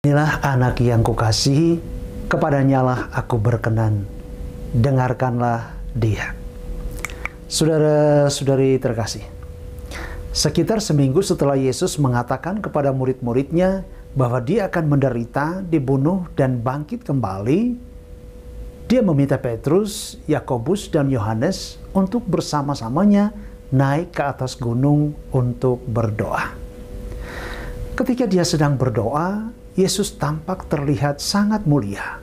Inilah anak yang kukasihi, kepadanyalah aku berkenan. Dengarkanlah dia. Saudara-saudari terkasih, sekitar seminggu setelah Yesus mengatakan kepada murid-muridnya bahwa dia akan menderita, dibunuh, dan bangkit kembali, dia meminta Petrus, Yakobus, dan Yohanes untuk bersama-samanya naik ke atas gunung untuk berdoa. Ketika dia sedang berdoa, Yesus tampak terlihat sangat mulia.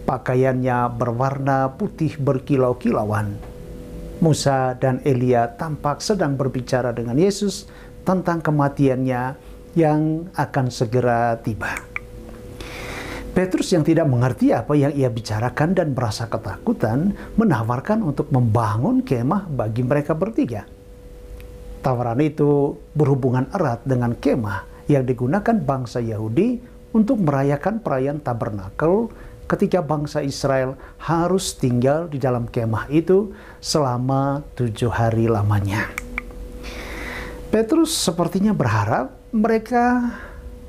Pakaiannya berwarna putih berkilau-kilauan. Musa dan Elia tampak sedang berbicara dengan Yesus tentang kematiannya yang akan segera tiba. Petrus yang tidak mengerti apa yang ia bicarakan dan merasa ketakutan, menawarkan untuk membangun kemah bagi mereka bertiga. Tawaran itu berhubungan erat dengan kemah yang digunakan bangsa Yahudi untuk merayakan perayaan Tabernakel ketika bangsa Israel harus tinggal di dalam kemah itu selama 7 hari lamanya. Petrus sepertinya berharap mereka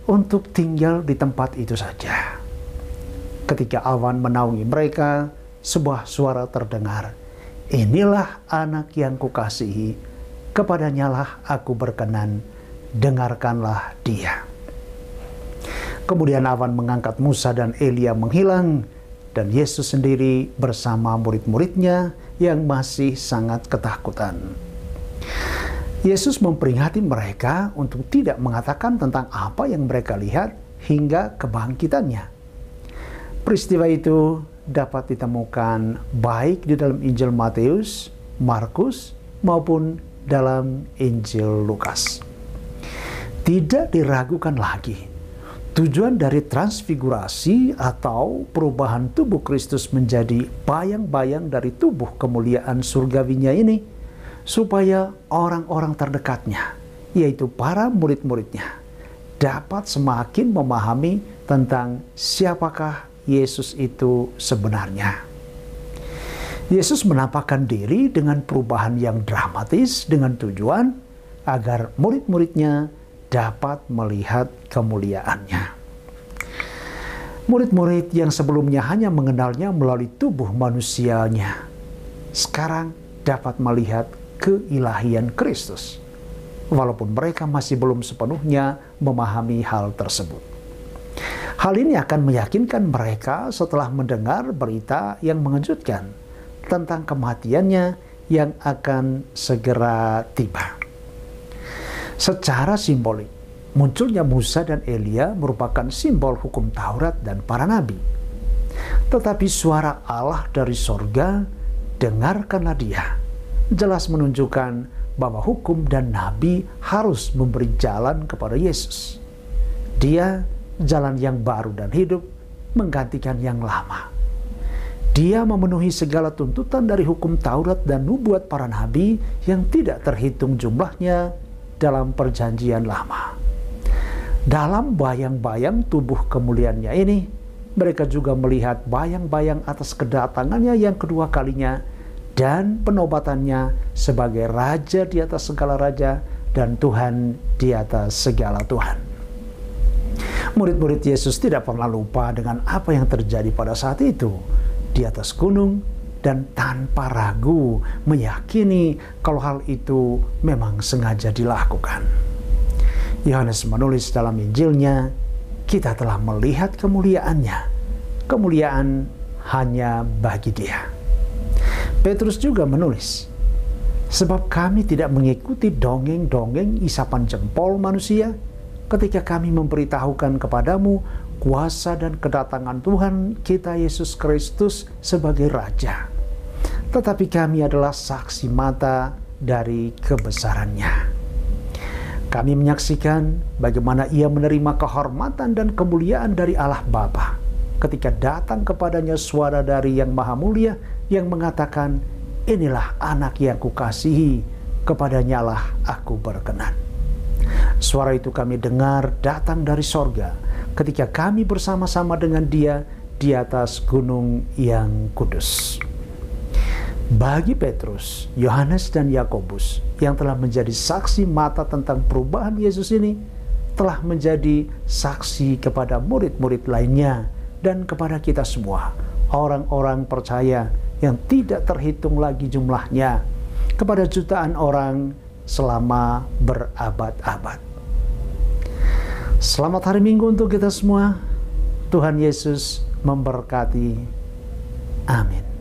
untuk tinggal di tempat itu saja. Ketika awan menaungi mereka, sebuah suara terdengar, "Inilah anak yang kukasihi, kepadanyalah aku berkenan, dengarkanlah dia." Kemudian awan mengangkat Musa dan Elia menghilang, dan Yesus sendiri bersama murid-muridnya yang masih sangat ketakutan. Yesus memperingati mereka untuk tidak mengatakan tentang apa yang mereka lihat hingga kebangkitannya. Peristiwa itu dapat ditemukan baik di dalam Injil Matius, Markus, maupun dalam Injil Lukas. Tidak diragukan lagi, tujuan dari transfigurasi atau perubahan tubuh Kristus menjadi bayang-bayang dari tubuh kemuliaan surgawinya ini, supaya orang-orang terdekatnya, yaitu para murid-muridnya, dapat semakin memahami tentang siapakah Yesus itu sebenarnya. Yesus menampakkan diri dengan perubahan yang dramatis dengan tujuan agar murid-muridnya dapat melihat kemuliaannya. Murid-murid yang sebelumnya hanya mengenalnya melalui tubuh manusianya, sekarang dapat melihat keilahian Kristus, walaupun mereka masih belum sepenuhnya memahami hal tersebut. Hal ini akan meyakinkan mereka setelah mendengar berita yang mengejutkan tentang kematiannya yang akan segera tiba. Secara simbolik, munculnya Musa dan Elia merupakan simbol hukum Taurat dan para nabi. Tetapi suara Allah dari sorga, dengarkanlah dia, jelas menunjukkan bahwa hukum dan nabi harus memberi jalan kepada Yesus. Dia jalan yang baru dan hidup, menggantikan yang lama. Dia memenuhi segala tuntutan dari hukum Taurat dan nubuat para nabi yang tidak terhitung jumlahnya dalam perjanjian lama. Dalam bayang-bayang tubuh kemuliaannya ini, mereka juga melihat bayang-bayang atas kedatangannya yang kedua kalinya dan penobatannya sebagai Raja di atas segala raja dan Tuhan di atas segala Tuhan. Murid-murid Yesus tidak pernah lupa dengan apa yang terjadi pada saat itu di atas gunung, dan tanpa ragu meyakini kalau hal itu memang sengaja dilakukan. Yohanes menulis dalam Injilnya, kita telah melihat kemuliaannya, kemuliaan hanya bagi dia. Petrus juga menulis, sebab kami tidak mengikuti dongeng-dongeng isapan jempol manusia ketika kami memberitahukan kepadamu kuasa dan kedatangan Tuhan kita Yesus Kristus sebagai Raja. Tetapi kami adalah saksi mata dari kebesarannya. Kami menyaksikan bagaimana ia menerima kehormatan dan kemuliaan dari Allah Bapa ketika datang kepadanya suara dari Yang Maha Mulia yang mengatakan, "Inilah anak yang kukasihi, kepadanyalah aku berkenan." Suara itu kami dengar datang dari sorga ketika kami bersama-sama dengan dia di atas gunung yang kudus. Bagi Petrus, Yohanes, dan Yakobus yang telah menjadi saksi mata tentang perubahan Yesus ini, telah menjadi saksi kepada murid-murid lainnya dan kepada kita semua, orang-orang percaya yang tidak terhitung lagi jumlahnya, kepada jutaan orang selama berabad-abad. Selamat hari Minggu untuk kita semua. Tuhan Yesus memberkati. Amin.